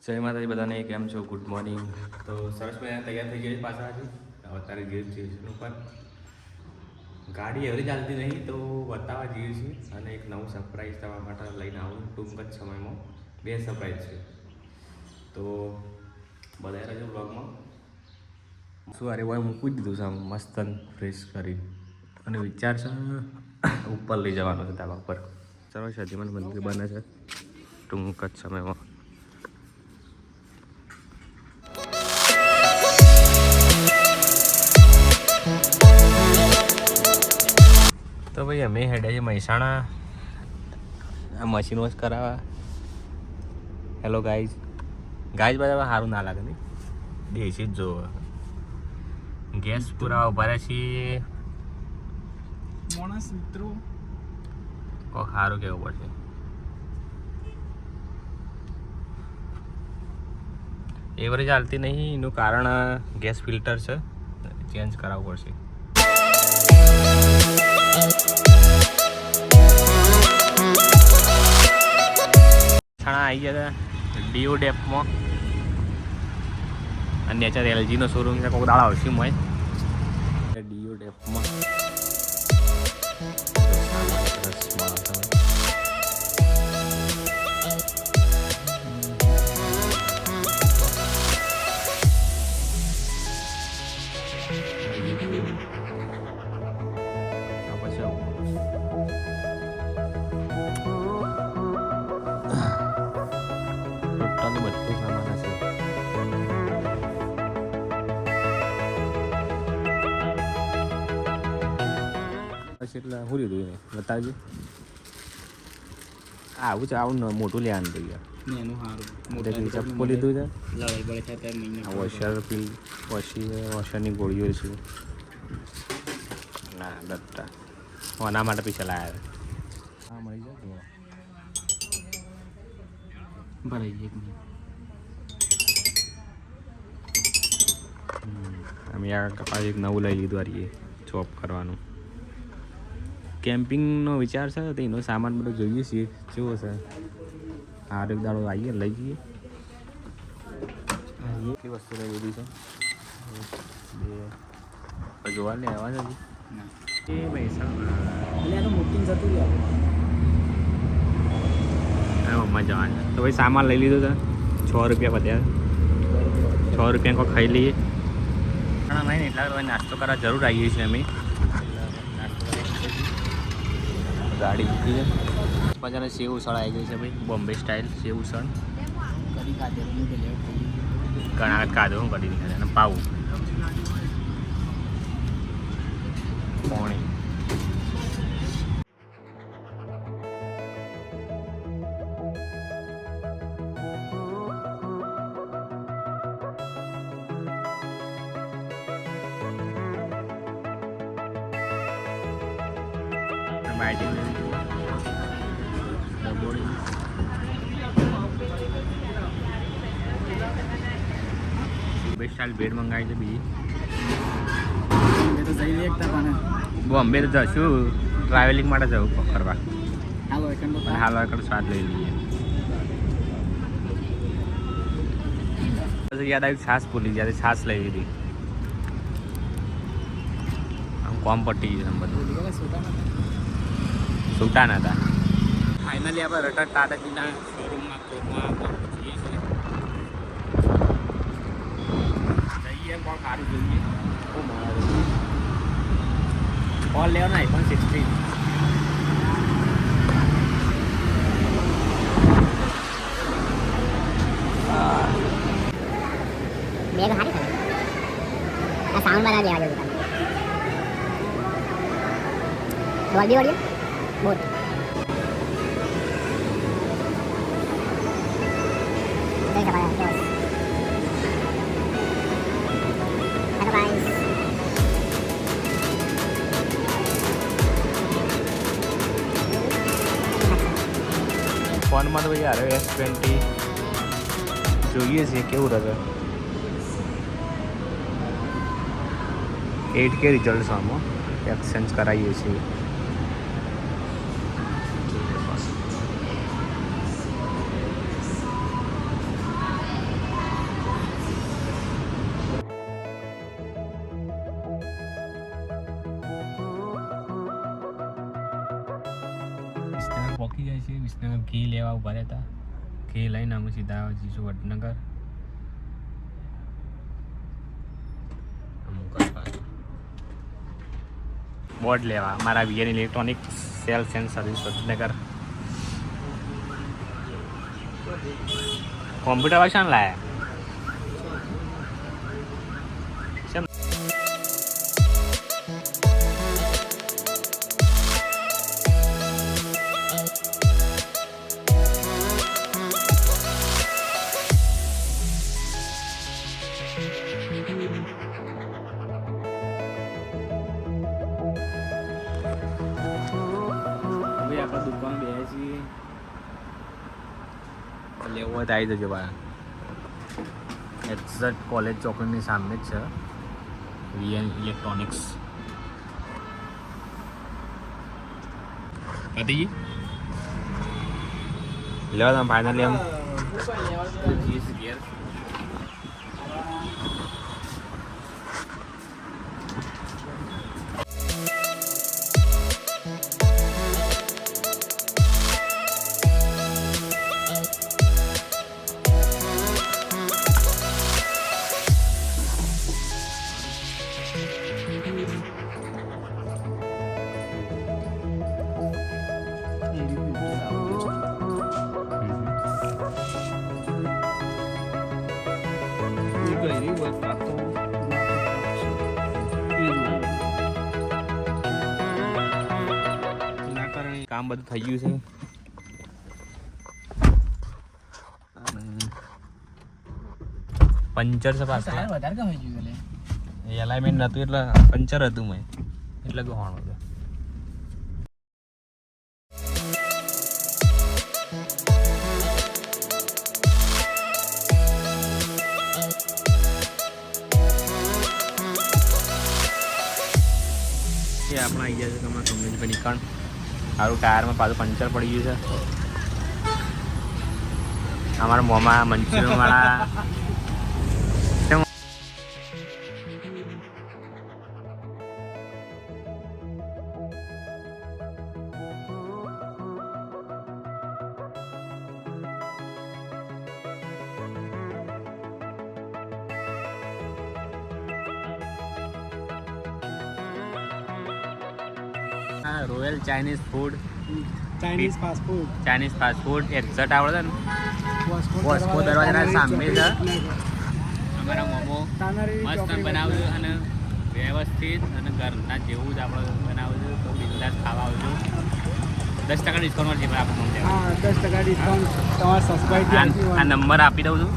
જય માતાજી બધાને, કેમ છો? Good morning. તો સરસ મજાના તૈયાર થઈ ગયા પાછા આજે. અત્યારે જઈએ સ્ટેશન ઉપર. ગાડી એવરી ચાલતી નહીં તો બતાવવા જઈએ છીએ અને એક નવું સરપ્રાઈઝ તમારા માટે લઈને આવું ટૂંક જ સમયમાં. 2 સરપ્રાઈઝ છે, તો બધા રહેજો બ્લોગમાં. શું અરે ભાઈ મૂકી જ દીધું છે આમ મસ્ત ફ્રેશ કરી અને વિચાર છે ઉપર લઈ જવાનો છે ધાબા ઉપર. ચાલો સતીમાન મંદિર બને છે ટૂંક જ સમયમાં. તો ભાઈ અમે હેડે છે મહેસાણા આ મશીન વોશ કરાવવા. હેલો ગાઈઝ બરાબર સારું ના લાગે નહીં, દેશી જ જોવો. ગેસ પુરાવા ઉભા રહ્યા છીએ. માણસ મિત્રો કોઈ સારું કહેવું પડશે. એવરેજ ચાલતી નહીં, એનું કારણ ગેસ ફિલ્ટર છે, ચેન્જ કરાવવું પડશે. આવી ગયા ડીઓ ડેપમાં અને નેચર એલજીનો શોરૂમ છે. કોઈ દાડા આવશે મોય ડીઓ ડેપમાં. એટલે શું લીધું એને બતાવજો. આવું છે, આવું મોટું લેવાનું તો યાર. એનું સારું ચપ્પો લીધું છે. લડાઈ બળે છે તે મહિના વોશર પી વોશરની ગોળીઓ છે. ના દત્તા આના માટે પૈસા લાવ્યા. હા મળી જાય ભરાઈ જાય. અમે એક નવું લઈ લીધું આરીએ ચોપ કરવાનું. કેમ્પિંગનો વિચાર છે તો એનો સામાન બધો જોઈએ છીએ કેવો છે. હાર એક દાડો આવીએ લઈ જઈએ. કેટલી વસ્તુ લઈ લીધી છે જોવા ને આવવા છે એ મહેસાણા મોટી જતું રહ્યા. મમ્મા જવાનું તો ભાઈ સામાન લઈ લીધો છે. 6 રૂપિયા પત્યા. 6 રૂપિયા કોઈ ખાઈ લઈએ. નહીં એટલા નાસ્તો કરવા જરૂર આવીએ છીએ અમે. ગાડી મૂકી છે પછી સેવ ઉસળ આવી ગઈ છે ભાઈ, બોમ્બે સ્ટાઇલ સેવ ઉસળ. ઘણા કાઢો હું કરી દીધા અને પાવું પોણી. સ્ટાઇલ બેડ મંગાવી છે બીજી. બોમ્બે તો જશું ટ્રાવેલિંગ માટે જવું કરવા. હાલો એકડ સ્વાદ લઈ લઈએ. પછી યાદ આવ્યું છાશ ભૂલી ગયા, છાશ લઈ લીધી. આમ કોમ પટ્ટી ગયું બધું. છૂટા નતા. ફાઇનલી આપણે રટન ટાટાજીના શોરૂમમાં કોરમાં જઈએ છીએ. જઈએ પણ સારું જોઈએ. ઓલ લેવાનો iPhone 16. બેગ હારી છે. આ સાઉન્ડ વાળા દેવા જેવું તમે. Dolby audio boat. દેખ ભાઈ જોસ. Hello guys. ફોનમાં તો ભાઈ યાર S20 જોઈએ છીએ કેવું રહે. 8K રિઝલ્ટ આમાં એક્સચેન્જ કરાવીએ છીએ. છીએ વિસનગર ઘી લેવા ઉભા રહેતા. ઘી લઈને અમે સીધા જઈશું વડનગર. બોર્ડ લેવા મારા VN electronic cells and service Vadnagar. Computer વાળા શાન લાયા? હવે આપણે દુકાન બેસીએ છીએ. લેવો હોય તો આવી જજો ભાઈ. એક્ઝેક્ટ કોલેજ ચોકડીની સામે જ છે વીએન ઇલેક્ટ્રોનિક્સ. પતિજી લેવા તમે ફાઇનલી એમ ઘેર. કામ બધું થઈ ગયું છે. પંચર છે પાછું. વધારે કમાઈ ગયું એલાઇનમેન્ટ નતું એટલે પંચર હતું મેં એટલે ગહોણો હતો. આપણે આવી ગયા છે તમારા કંપની પર નીકળ. સારું ટાયરમાં પાછું પંચર પડી ગયું છે. અમારા મોમાં મંચુરિયન વાળા royal Chinese food. Chinese fast food. Chinese fast food exact આવડે ને વોસ્કો દરવાજાના સામે છે. અમારા મોમો મસ્ત બનાવ્યું અને વ્યવસ્થિત અને ઘરના જેવું જ આપણે બનાવ્યું તો બિંદાસ ખાવા આવજો. 10% ડિસ્કાઉન્ટ છે આપણું. હા 10% ડિસ્કાઉન્ટ તમારા સબસ્ક્રાઇબ. આ નંબર આપી દઉં છું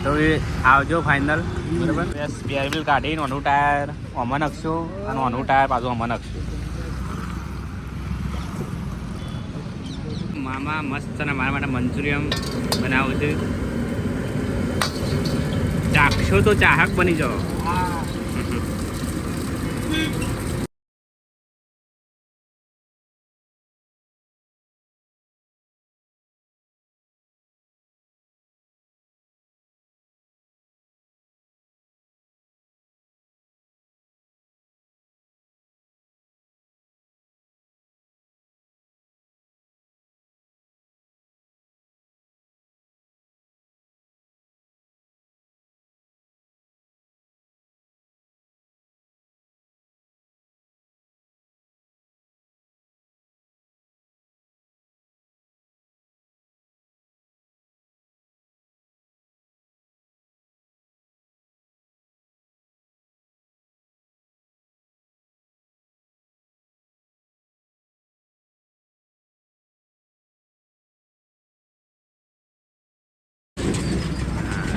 તો એ આવજો ફાઇનલ. બરાબર. સ્પેર વ્હીલ કાઢીને ઓનું ટાયર આમાં નાખશો અને ઓનું ટાયર પાછું આમાં નાખશો. મામા મસ્ત અને મારા માટે મંચુરિયન બનાવું છે. ચાખશો તો ચાહક બની જાઓ.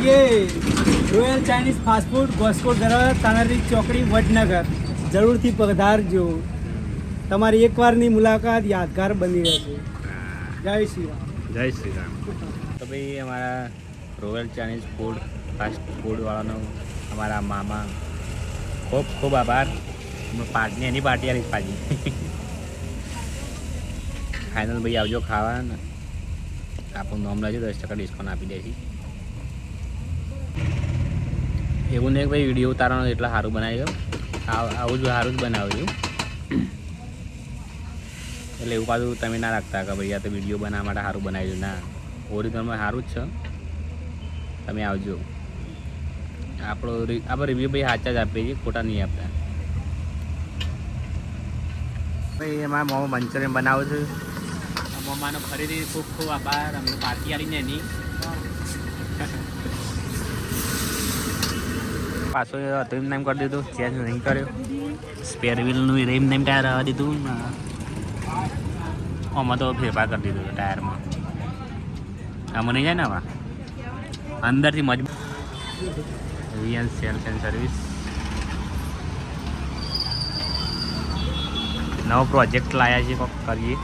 ये રોયલ ચાઇનીઝ ફાસ્ટ ફૂડ વોસ્કો દરવાજા તાનારી ચોકડી વડનગર જરૂરથી પધારજો. તમારી એકવારની મુલાકાત યાદગાર બની રહેશે. જય શ્રી રામ. જય શ્રી રામ. તો ભાઈ અમારા રોયલ ચાઇનીઝ ફૂડ ફાસ્ટ ફૂડવાળાનો અમારા મામા ખૂબ ખૂબ આભાર. પાર્ટી એની પાર્ટી આલી પાજી. ફાઇનલ ભાઈ આવજો ખાવા ને આપણું નામ લેજો 10% ડિસ્કાઉન્ટ આપી દે છે. એવું નહીં ભાઈ વિડીયો ઉતારવાનો એટલા સારું બનાવી દો. આવું જ સારું જ બનાવ્યું. એટલે એવું પાછું તમે ના રાખતા કે ભાઈ આ તો વિડીયો બનાવવા માટે સારું બનાવ્યું. ના, ઓરિજિનલમાં સારું જ છે. તમે આવજો. આપણે રિવ્યૂ ભાઈ સાચા જ આપીએ છીએ, ખોટા નહીં આપતા. ભાઈ એમાં મોમો મંચુરિયન બનાવું છું. મોમાનો ફરીથી ખૂબ ખૂબ આભાર. અમને પાર્ટી આવીને એની પાછો હતો એમ નામ કરી દીધું, ચેન્જ નહીં કર્યો. સ્પેર વ્હીલનું એમ નામ ટાયર આવવા દીધું. આમાં તો ફેરફાર કરી દીધું ટાયરમાં. આમાં નહીં જાય ને આમાં અંદરથી મજબૂત. રિયન્સ સેલ્સ એન્ડ સર્વિસ નવો પ્રોજેક્ટ લાવ્યા છે, કોઈક કરીએ.